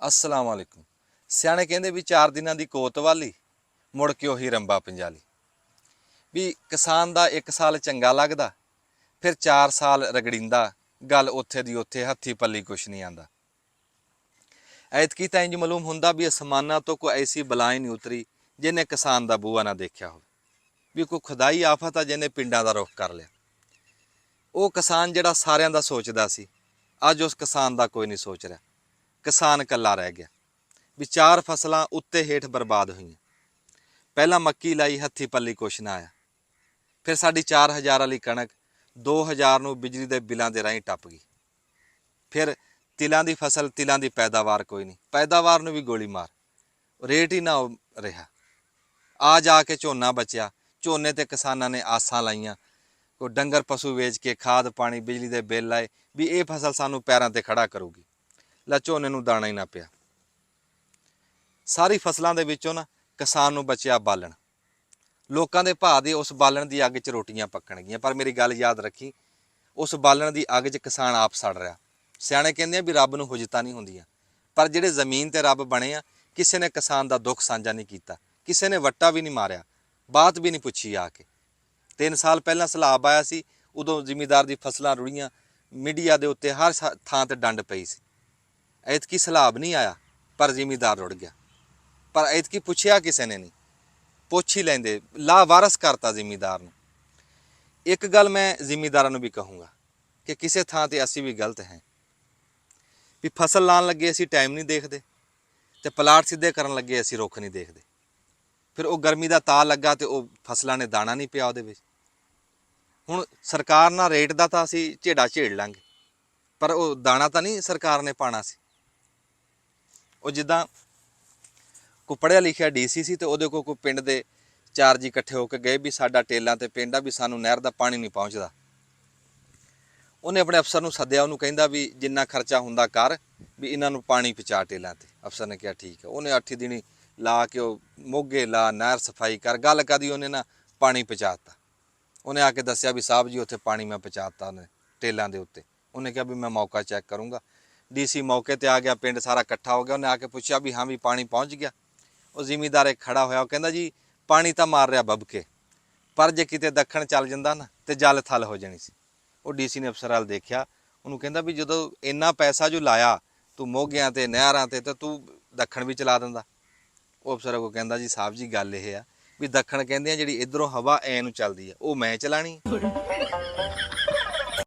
अस्सलाम वालेकुम। सियाणे कहंदे भी 4 दिनां दी कोतवाली मुड़ के ओही रंबा पंजाली। भी किसान दा 1 साल चंगा लगदा, फिर 4 साल रगड़ींदा, गल उत्थे दी उत्थे, हत्थी पल्ली कुछ नहीं आंदा। ऐतकी तां इंज मालूम हुंदा भी असमानां तो कोई ऐसी बला ही नहीं उतरी जिन्हें किसान दा बूआ ना देखिया हो, भी कोई खुदाई आफत आ जिन्हें पिंडां दा रुख कर लिया। ਉਹ किसान ਜਿਹੜਾ ਸਾਰਿਆਂ ਦਾ ਸੋਚਦਾ ਸੀ, ਅੱਜ ਉਸ किसान ਦਾ ਕੋਈ ਨਹੀਂ ਸੋਚ ਰਿਹਾ। किसान ਇਕੱਲਾ ਰਹਿ ਗਿਆ ਵੀ 4 ਫਸਲਾਂ ਉੱਤੇ ਹੇਠ ਬਰਬਾਦ ਹੋਈਆਂ। ਪਹਿਲਾਂ ਮੱਕੀ ਲਾਈ, ਹੱਥੀ ਪੱਲੀ ਕੁਛ ਨਾ ਆਇਆ। ਫਿਰ ਸਾਡੀ 4000 ਵਾਲੀ ਕਣਕ 2000 ਨੂੰ ਬਿਜਲੀ ਦੇ ਬਿੱਲਾਂ ਦੇ ਰਾਹੀਂ ਟੱਪ ਗਈ। ਫਿਰ ਤਿਲਾਂ ਦੀ ਫਸਲ, ਤਿਲਾਂ ਦੀ ਪੈਦਾਵਾਰ ਕੋਈ ਨਹੀਂ, ਪੈਦਾਵਾਰ ਨੂੰ ਵੀ ਗੋਲੀ ਮਾਰ, ਰੇਟ ਹੀ ਨਾ ਰਿਹਾ। ਆ ਜਾ ਕੇ ਝੋਨਾ ਬਚਿਆ, ਝੋਨੇ ਤੇ ਕਿਸਾਨਾਂ ਨੇ ਆਸਾਂ ਲਾਈਆਂ, ਕੋਈ ਡੰਗਰ ਪਸ਼ੂ ਵੇਚ ਕੇ ਖਾਦ ਪਾਣੀ ਬਿਜਲੀ ਦੇ ਬਿੱਲ ਲਾਏ ਵੀ ਇਹ ਫਸਲ ਸਾਨੂੰ ਪੈਰਾਂ ਤੇ ਖੜਾ ਕਰੂਗੀ। ਲੈ ਝੋਨੇ ਨੂੰ ਦਾਣਾ ਹੀ ਨਾ ਪਿਆ। ਸਾਰੀ ਫਸਲਾਂ ਦੇ ਵਿੱਚੋਂ ਨਾ ਕਿਸਾਨ ਨੂੰ ਬਚਿਆ ਬਾਲਣ। ਲੋਕਾਂ ਦੇ ਭਾਅ ਦੇ ਉਸ ਬਾਲਣ ਦੀ ਅੱਗ 'ਚ ਰੋਟੀਆਂ ਪੱਕਣਗੀਆਂ, ਪਰ ਮੇਰੀ ਗੱਲ ਯਾਦ ਰੱਖੀ, ਉਸ ਬਾਲਣ ਦੀ ਅੱਗ 'ਚ ਕਿਸਾਨ ਆਪ ਸੜ ਰਿਹਾ। ਸਿਆਣੇ ਕਹਿੰਦੇ ਆ ਵੀ ਰੱਬ ਨੂੰ ਹੁਜਤਾਂ ਨਹੀਂ ਹੁੰਦੀਆਂ, ਪਰ ਜਿਹੜੇ ਜ਼ਮੀਨ ਤੇ ਰੱਬ ਬਣੇ ਆ, ਕਿਸੇ ਨੇ ਕਿਸਾਨ ਦਾ ਦੁੱਖ ਸਾਂਝਾ ਨਹੀਂ ਕੀਤਾ, ਕਿਸੇ ਨੇ ਵੱਟਾ ਵੀ ਨਹੀਂ ਮਾਰਿਆ, ਬਾਤ ਵੀ ਨਹੀਂ ਪੁੱਛੀ ਆ ਕੇ। 3 ਸਾਲ ਪਹਿਲਾਂ ਸਲਾਬ ਆਇਆ ਸੀ, ਉਦੋਂ ਜ਼ਿਮੀਂਦਾਰ ਦੀ ਫਸਲਾਂ ਰੁੜੀਆਂ, ਮੀਡੀਆ ਦੇ ਉੱਤੇ ਹਰ ਥਾਂ ਤੇ ਡੰਡ ਪਈ ਸੀ। ਐਤਕੀ ਸਲਾਬ ਨਹੀਂ ਆਇਆ, ਪਰ ਜ਼ਿਮੀਂਦਾਰ ਰੁੜ ਗਿਆ। ਪਰ ਐਤਕੀ ਪੁੱਛਿਆ ਕਿਸੇ ਨੇ ਨਹੀਂ, ਪੁੱਛ ਹੀ ਲੈਂਦੇ, ਲਾਵਾਰਸ ਕਰਤਾ ਜ਼ਿਮੀਂਦਾਰ ਨੂੰ। ਇੱਕ ਗੱਲ ਮੈਂ ਜ਼ਿਮੀਂਦਾਰਾਂ ਨੂੰ ਵੀ ਕਹੂੰਗਾ ਕਿ ਕਿਸੇ ਥਾਂ ਤੇ ਅਸੀਂ ਵੀ ਗਲਤ ਹੈ ਵੀ ਫਸਲ ਲਾਉਣ ਲੱਗੇ ਅਸੀਂ ਟਾਈਮ ਨਹੀਂ ਦੇਖਦੇ, ਤੇ ਪਲਾਟ ਸਿੱਧੇ ਕਰਨ ਲੱਗੇ ਅਸੀਂ ਰੁੱਖ ਨਹੀਂ ਦੇਖਦੇ। ਫਿਰ ਉਹ ਗਰਮੀ ਦਾ ਤਾ ਲੱਗਾ ਤੇ ਉਹ ਫਸਲਾਂ ਨੇ ਦਾਣਾ ਨਹੀਂ ਪਿਆ ਉਹਦੇ ਵਿੱਚ। ਹੁਣ ਸਰਕਾਰ ਨਾਲ ਰੇਟ ਦਾ ਤਾਂ ਅਸੀਂ ਝੇੜਾ ਝੇੜ ਲਾਂਗੇ, ਪਰ ਉਹ ਦਾਣਾ ਤਾਂ ਨਹੀਂ ਸਰਕਾਰ ਨੇ ਪਾਣਾ ਸੀ। ਉਹ ਜਿੱਦਾਂ ਕੋਈ ਪੜ੍ਹਿਆ ਲਿਖਿਆ ਡੀਸੀ ਸੀ ਤੇ ਉਹਦੇ ਕੋਲ ਕੋਈ ਪਿੰਡ ਦੇ 4 ਜੀ ਇਕੱਠੇ ਹੋ ਕੇ ਗਏ ਵੀ ਸਾਡਾ ਟੇਲਾਂ ਤੇ ਪਿੰਡ ਆ, ਵੀ ਸਾਨੂੰ ਨਹਿਰ ਦਾ ਪਾਣੀ ਨਹੀਂ ਪਹੁੰਚਦਾ। ਉਹਨੇ ਆਪਣੇ ਅਫਸਰ ਨੂੰ ਸੱਦਿਆ, ਉਹਨੂੰ ਕਹਿੰਦਾ ਵੀ ਜਿੰਨਾ ਖਰਚਾ ਹੁੰਦਾ ਕਰ, ਵੀ ਇਹਨਾਂ ਨੂੰ ਪਾਣੀ ਪਹੁੰਚਾ ਟੇਲਾਂ ਤੇ। ਅਫਸਰ ਨੇ ਕਿਹਾ ਠੀਕ ਹੈ। ਉਹਨੇ 8 ਦਿਨ ਲਾ ਕੇ ਉਹ ਮੋਗੇ ਲਾ, ਨਹਿਰ ਸਫਾਈ ਕਰ, ਗੱਲ ਕਦੀ ਉਹਨੇ ਨਾ ਪਾਣੀ ਪਹੁੰਚਾਤਾ। ਉਹਨੇ ਆ ਕੇ ਦੱਸਿਆ ਵੀ ਸਾਹਿਬ ਜੀ ਉੱਥੇ ਪਾਣੀ ਮੈਂ ਪਹੁੰਚਾਤਾ ਉਹਨੇ ਟੇਲਾਂ ਦੇ ਉੱਤੇ। ਉਹਨੇ ਕਿਹਾ ਵੀ ਮੈਂ ਮੌਕਾ ਚੈੱਕ ਕਰੂੰਗਾ। ਡੀਸੀ ਮੌਕੇ ਤੇ ਆ ਗਿਆ, ਪਿੰਡ ਸਾਰਾ ਇਕੱਠਾ ਹੋ ਗਿਆ। ਉਹਨੇ ਆ ਕੇ ਪੁੱਛਿਆ ਵੀ ਹਾਂ ਵੀ ਪਾਣੀ ਪਹੁੰਚ ਗਿਆ। ਉਹ ਜ਼ਿਮੀਂਦਾਰ ਇੱਕ ਖੜਾ ਹੋਇਆ, ਉਹ ਕਹਿੰਦਾ ਜੀ ਪਾਣੀ ਤਾਂ ਮਾਰ ਰਿਹਾ ਬੱਬਕੇ, ਪਰ ਜੇ ਕਿਤੇ ਦੱਖਣ ਚੱਲ ਜਾਂਦਾ ਨਾ ਤੇ ਜਲ ਥਲ ਹੋ ਜਾਣੀ ਸੀ। ਉਹ ਡੀਸੀ ਨੇ ਅਫਸਰ ਵੱਲ ਦੇਖਿਆ, ਉਹਨੂੰ ਕਹਿੰਦਾ ਵੀ ਜਦੋਂ ਇੰਨਾ ਪੈਸਾ ਜੋ ਲਾਇਆ ਤੂੰ ਮੋਗਿਆਂ ਤੇ ਨਹਿਰਾਂ ਤੇ, ਤਾਂ ਤੂੰ ਦੱਖਣ ਵੀ ਚਲਾ ਦਿੰਦਾ। ਉਹ ਅਫਸਰ ਕੋ ਕਹਿੰਦਾ ਜੀ ਸਾਹਿਬ ਜੀ ਗੱਲ ਇਹ ਆ ਵੀ ਦੱਖਣ ਕਹਿੰਦੇ ਆ ਜਿਹੜੀ ਇੱਧਰੋਂ ਹਵਾ ਐ ਨੂੰ ਚੱਲਦੀ ਆ, ਉਹ ਮੈਂ ਚਲਾਣੀ।